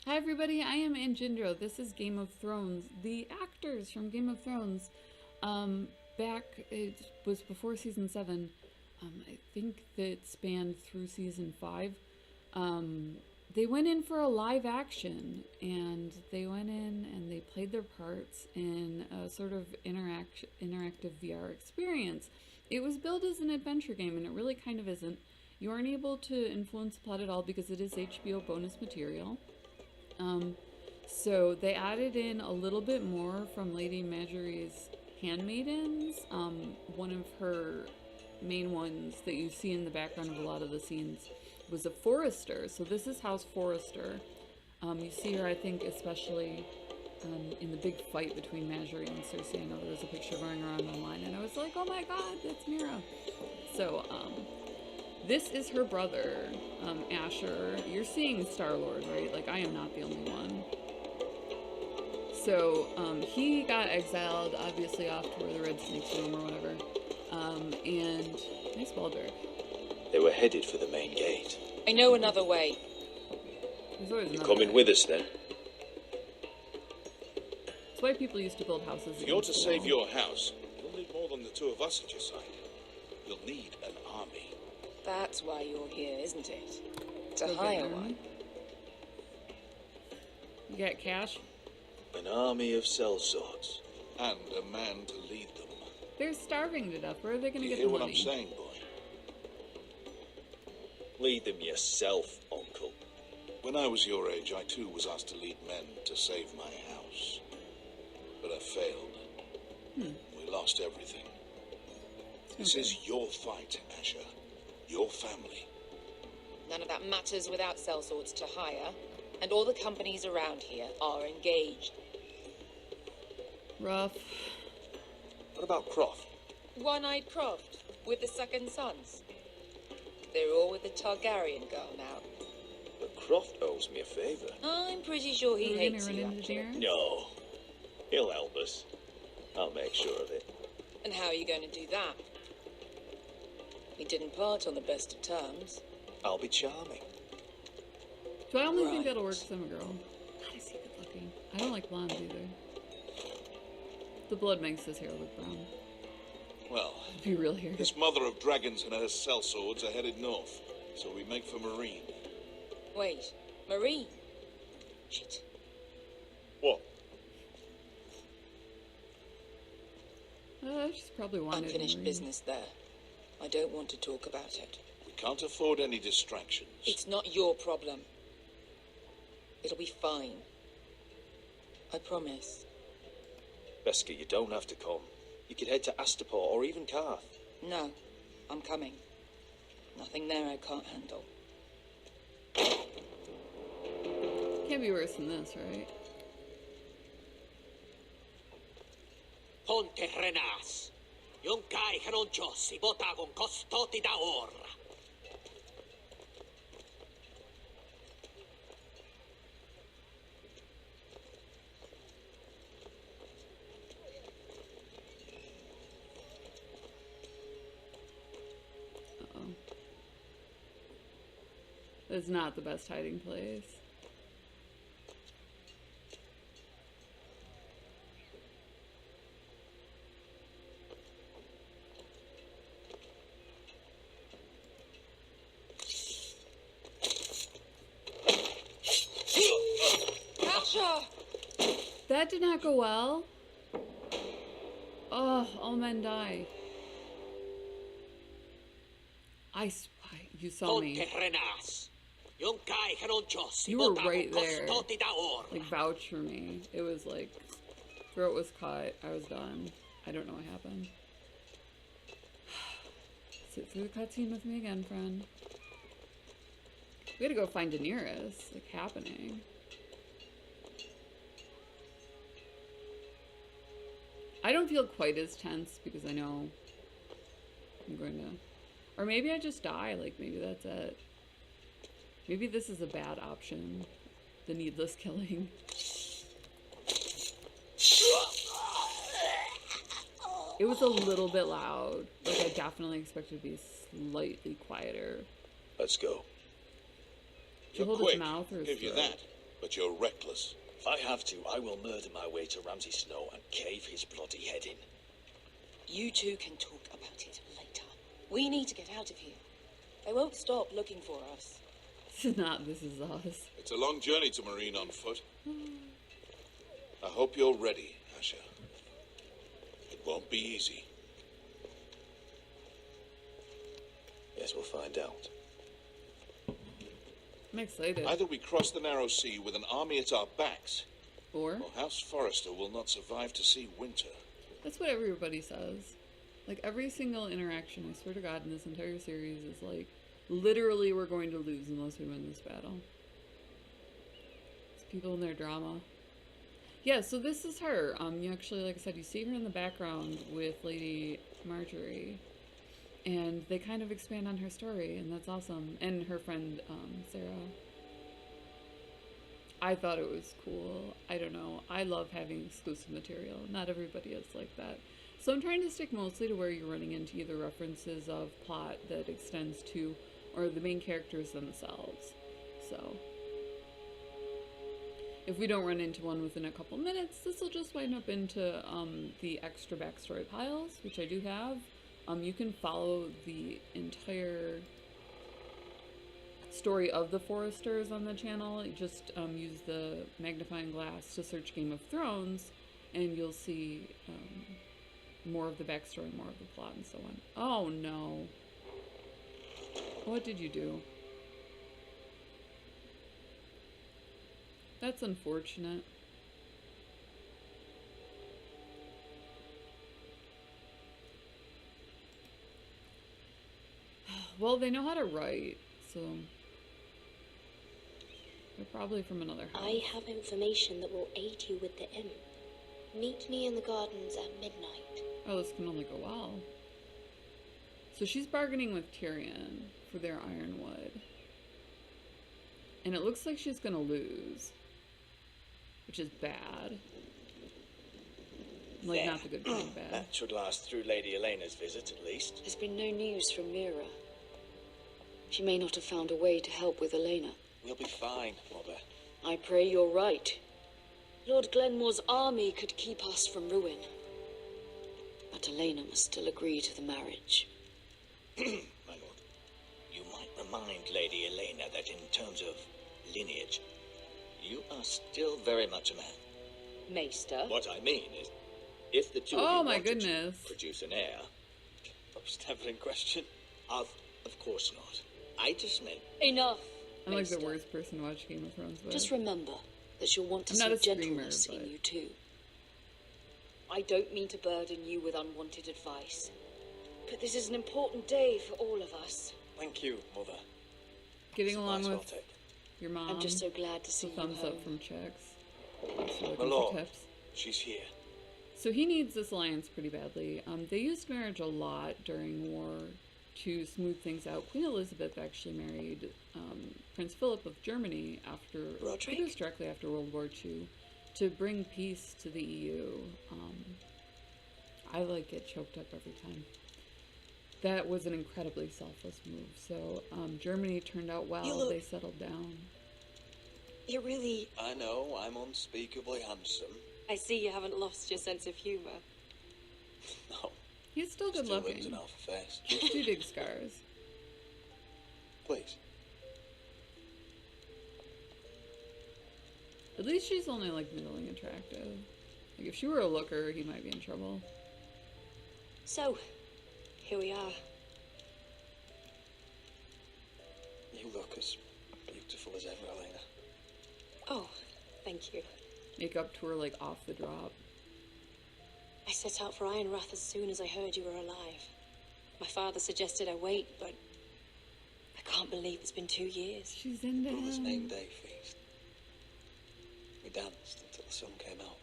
Hi everybody, I am Anjindro. This is Game of Thrones. The actors from Game of Thrones, back, it was before season 7. I think that spanned through season 5. They went in for a live action, and they went in and they played their parts in a sort of interactive VR experience. It was billed as an adventure game, and it really kind of isn't. You aren't able to influence the plot at all because it is HBO bonus material. So they added in a little bit more from Lady Marjorie's handmaidens. One of her main ones that you see in the background of a lot of the scenes was a Forrester. So this is House Forrester. You see her, I think, especially in the big fight between Marjorie and Cersei. I know there was a picture going around online, and I was like, oh my god, that's Mira. So, this is her brother, Asher. You're seeing Star-Lord, right? Like, I am not the only one. So, he got exiled, obviously off to where the Red Snakes roam or whatever. And nice ball, Dirk. They were headed for the main gate. I know another way. You're coming with us, then? That's why people used to build houses. If you're to save your house, you'll need more than the two of us at your side. You'll need an army. That's why you're here, isn't it? To Go hire get one. You got cash? An army of sellswords. And a man to lead them. They're starving to death. Where are they going to You get hear the what money? I'm saying, boy? Lead them yourself, Uncle. When I was your age, I too was asked to lead men to save my house. But I failed. We lost everything. This is your fight, Asher. Your family. None of that matters without sellswords to hire, and all the companies around here are engaged. Rough. What about Croft? One-eyed Croft, with the second sons. They're all with the Targaryen girl now. But Croft owes me a favor. I'm pretty sure he Are we hates gonna you, run into actually. Daenerys? No. He'll help us. I'll make sure of it. And how are you going to do that? We didn't part on the best of terms. I'll be charming. Do I only think Right. that'll work because I'm a girl? God, is he good looking? I don't like blondes either. The blood makes his hair look brown. Well, Be real here. this mother of dragons and her sellswords are headed north. So we make for Marine. Wait, Marine? Shit. What? She's probably wanted Unfinished Marine. business there. I don't want to talk about it. We can't afford any distractions. It's not your problem. It'll be fine. I promise. Beskar, you don't have to come. You could head to Astapor or even Karth. No, I'm coming. Nothing there I can't handle. Can't be worse than this, right? Ponte Renas. Yon kai heronchosi botagon costoti da ora. Uh-oh. That's not the best hiding place. Asher! That did not go well. Oh, all men die. You saw me. Ponte Renas. Yon kai heronchosi You were botagon right there. costoti da ora. Like, vouch for me. It was like, throat was cut. I was done. I don't know what happened. Sit through the cutscene with me again, friend. We gotta go find Daenerys. Like, happening. I don't feel quite as tense because I know I'm going to... Or maybe I just die. Like, maybe that's it. Maybe this is a bad option. The needless killing. It was a little bit loud. Like, I definitely expected it to be slightly quieter. Let's go. Did you hold his mouth or his Give you throat? that. But you're reckless. If I have to, I will murder my way to Ramsay Snow and cave his bloody head in. You two can talk about it later. We need to get out of here. They won't stop looking for us. This is not This Is Us. It's a long journey to Marine on foot. I hope you're ready, Asha. It won't be easy. Yes, we'll find out. I'm excited. Either we cross the narrow sea with an army at our backs, Or or House Forrester will not survive to see winter. that's what everybody says. Like, every single interaction, I swear to God, in this entire series is like, literally, we're going to lose unless we win this battle. It's people in their drama. Yeah, so this is her. You actually, like I said, you see her in the background with Lady Marjorie. And they kind of expand on her story, and that's awesome. And her friend, Sarah. I thought it was cool. I don't know. I love having exclusive material. Not everybody is like that. So I'm trying to stick mostly to where you're running into either references of plot that extends to, or the main characters themselves. So if we don't run into one within a couple minutes, this will just wind up into the extra backstory piles, which I do have. You can follow the entire story of the Forresters on the channel. You just use the magnifying glass to search Game of Thrones, and you'll see more of the backstory, more of the plot, and so on. Oh no. What did you do? That's unfortunate. Well, they know how to write, so they're probably from another house. I have information that will aid you with the imp. Meet me in the gardens at midnight. Oh, this can only go well. So she's bargaining with Tyrion for their ironwood. And it looks like she's gonna lose. Which is bad. Like, not the good kind of bad. That should last through Lady Elena's visit, at least. There's been no news from Mira. She may not have found a way to help with Elena. We'll be fine, Mother. I pray you're right. Lord Glenmore's army could keep us from ruin. But Elena must still agree to the marriage. My lord, you might remind Lady Elena that in terms of lineage, you are still very much a man. Maester. What I mean is, if the two Oh of you my wanted goodness. to produce an heir, most never in question. Of course not. I just meant Enough. I'm like the Maester. worst person to watch Game of Thrones with. Just remember that you'll want to I'm not see a screamer, gentleness but- in you too. I don't mean to burden you with unwanted advice, but this is an important day for all of us. Thank you, Mother. Getting It's a along nice with well taken. your mom. I'm just so glad to see The you thumbs home. up from chicks. So My looking for lord, tips. she's here. So he needs this alliance pretty badly. They used marriage a lot during war to smooth things out. Queen Elizabeth actually married Prince Philip of Germany after, I think it was directly after World War II, to bring peace to the EU. I like get choked up every time. That was an incredibly selfless move. So Germany turned out well. You look- They settled down. You really... I know, I'm unspeakably handsome. I see you haven't lost your sense of humor. No, He's still good still looking. lives in half a face. Just two big scars. Please. At least she's only like middling attractive. Like if she were a looker, he might be in trouble. So, here we are. You look as beautiful as ever, Elena. Oh, thank you. Makeup to her like off the drop. I set out for Ironrath as soon as I heard you were alive. My father suggested I wait, but I can't believe it's been 2 years. She's into Brother's him. name day feast. We danced until the sun came out.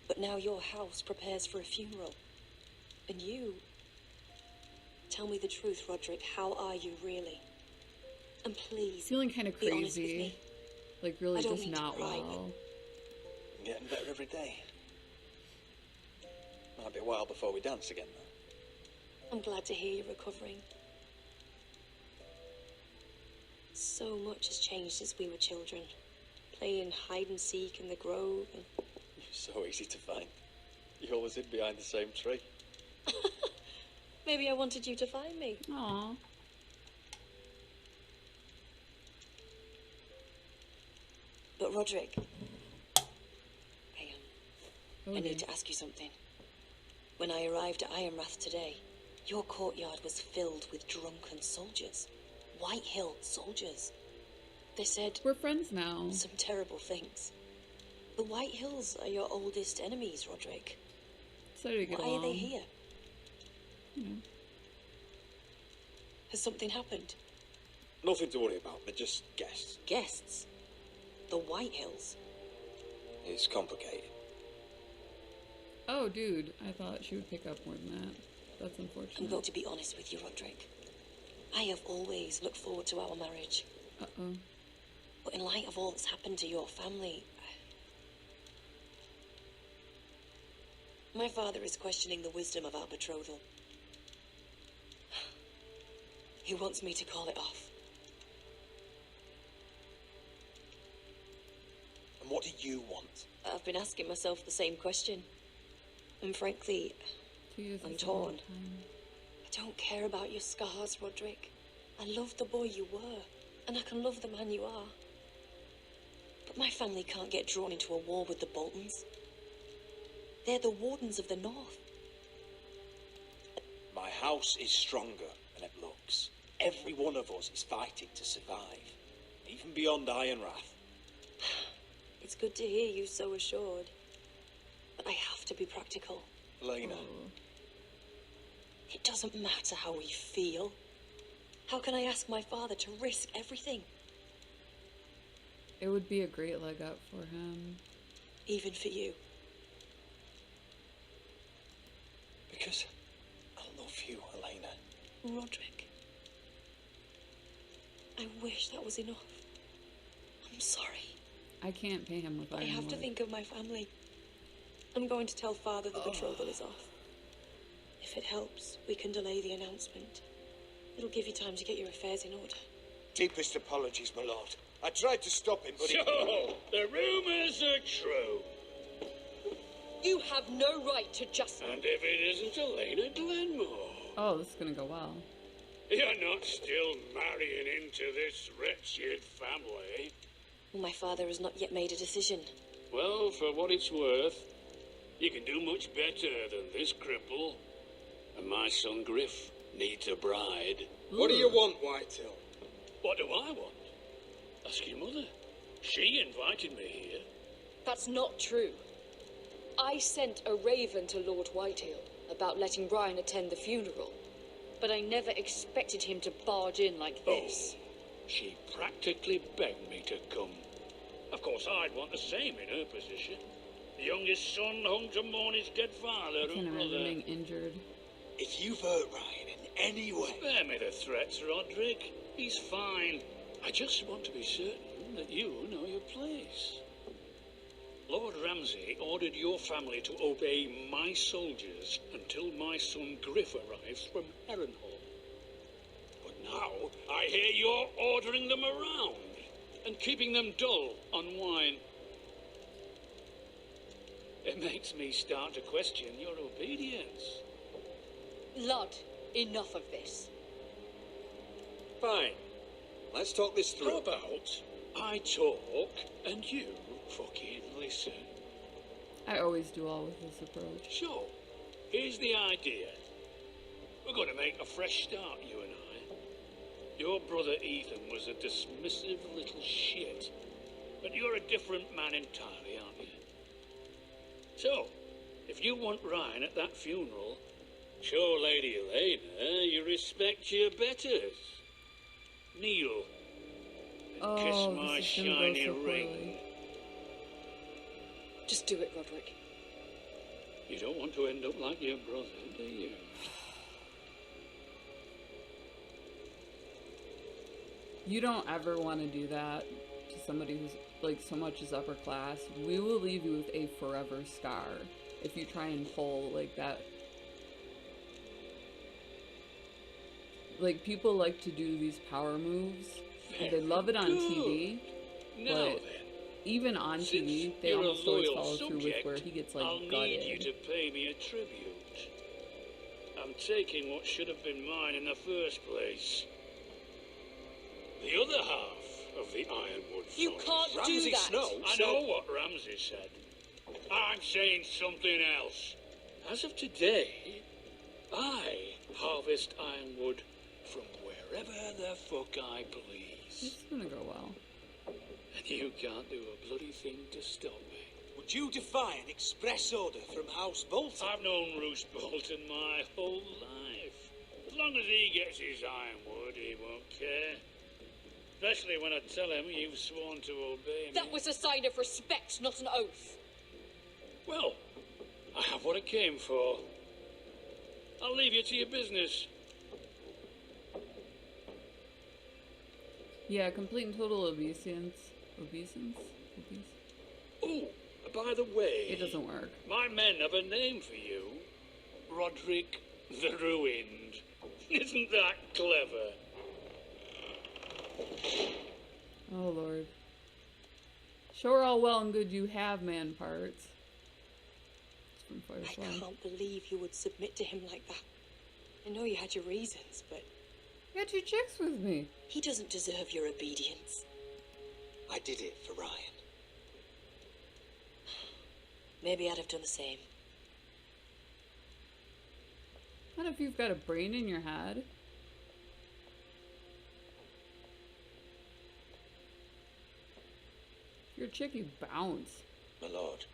But now your house prepares for a funeral. And you... Tell me the truth, Roderick. How are you really? And please, Feeling kind of be honest with crazy. me. Like really I don't just mean to not pry, well. I'm getting better every day. Might be a while before we dance again, though. I'm glad to hear you're recovering. So much has changed since we were children. Playing hide and seek in the grove and... You're so easy to find. You always hid behind the same tree. Maybe I wanted you to find me. Aww. But Roderick... Hey, I Okay. need to ask you something. When I arrived at Ironrath today, your courtyard was filled with drunken soldiers. White Hill soldiers. They said We're friends now. some terrible things. The White Hills are your oldest enemies, Roderick. So do we get Why along? are they here? You know. Has something happened? Nothing to worry about, they're just guests. Guests? The White Hills? It's complicated. Oh, dude. I thought she would pick up more than that. That's I'm unfortunate. going to be honest with you, Roderick. I have always looked forward to our marriage. Uh-oh. But in light of all that's happened to your family... My father is questioning the wisdom of our betrothal. He wants me to call it off. And what do you want? I've been asking myself the same question. And frankly, 2 years I'm is a long torn. time. I don't care about your scars, Roderick. I love the boy you were, and I can love the man you are. But my family can't get drawn into a war with the Boltons. They're the wardens of the North. My house is stronger than it looks. Every one of us is fighting to survive, even beyond Ironrath. It's good to hear you so assured. But I have to be practical. Lena, Oh. It doesn't matter how we feel. How can I ask my father to risk everything? It would be a great leg up for him. Even for you. because I love you, Elena. Roderick. I wish that was enough. I'm sorry. I can't pay him with But I have to think of my family. I'm going to tell Father the betrothal is off. If it helps, we can delay the announcement. It'll give you time to get your affairs in order. Deepest apologies, my lord. I tried to stop him, but So, the rumors are true. You have no right to just... And if it isn't Elena Glenmore, Oh, this is gonna go well. you're not still marrying into this wretched family. Well, my father has not yet made a decision. Well, for what it's worth, you can do much better than this cripple. And my son Griff needs a bride. What do you want, Whitehill? What do I want? Ask your mother. She invited me here. That's not true. I sent a raven to Lord Whitehill about letting Ryan attend the funeral. But I never expected him to barge in like this. She practically begged me to come. Of course, I'd want the same in her position. The youngest son hung to mourn his dead father I can't and imagine brother. being injured. If you've hurt Ryan in any way... Spare me the threats, Roderick. He's fine. I just want to be certain that you know your place. Lord Ramsay ordered your family to obey my soldiers until my son Griff arrives from Harrenhal. But now, I hear you're ordering them around and keeping them dull on wine. It makes me start to question your obedience. Lud, enough of this. Fine. Let's talk this through. How about I talk and you fucking listen? I always do all with this approach. So, here's the idea. We're going to make a fresh start, you and I. Your brother Ethan was a dismissive little shit. But you're a different man entirely, aren't you? So, if you want Ryan at that funeral, show Lady Elena you respect your betters. Kneel and kiss Oh, my this is gonna go shiny so ring. poorly. Just do it, Roderick. You don't want to end up like your brother, do you? You don't ever want to do that to somebody who's like so much as upper class. We will leave you with a forever scar if you try and pull like that. Like, people like to do these power moves They love it on TV, Now but then, even on since TV, they you're a almost always loyal follow through with subject, where he gets like I'll need you gutted. to pay me a tribute. I'm taking what should have been mine in the first place. The other half of the Ironwood You forest. can't do Ramsay that. Snow I said... know what Ramsay said. I'm saying something else. As of today, I harvest Ironwood from wherever the fuck I please. This is gonna go well. And you can't do a bloody thing to stop me. Would you defy an express order from House Bolton? I've known Roose Bolton my whole life. As long as he gets his Ironwood, he won't care. Especially when I tell him you've sworn to obey me. That was a sign of respect, not an oath. Well, I have what I came for. I'll leave you to your business. Yeah, complete and total obeisance. Obeisance? Oh, by the way... It doesn't work. My men have a name for you. Roderick the Ruined. Isn't that clever? Oh, Lord. Sure, all well and good you have man parts. It's from I Firefly. can't believe you would submit to him like that. I know you had your reasons, but You got 2 chicks with me. he doesn't deserve your obedience. I did it for Ryan. Maybe I'd have done the same. Not if you've got a brain in your head. If you're a chick, you bounce. My lord,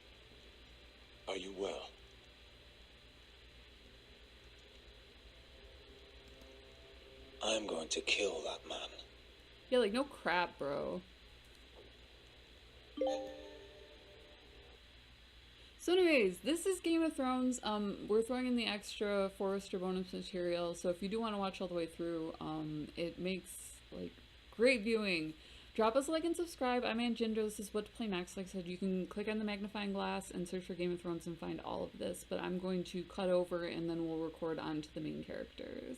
are you well? I'm going to kill that man. Yeah, like, no crap, bro. So anyways, this is Game of Thrones. We're throwing in the extra Forrester bonus material, so if you do want to watch all the way through, it makes, like, great viewing. Drop us a like and subscribe. I'm Anginder. This is What to Play Next. Like I said, you can click on the magnifying glass and search for Game of Thrones and find all of this, but I'm going to cut over and then we'll record on to the main characters.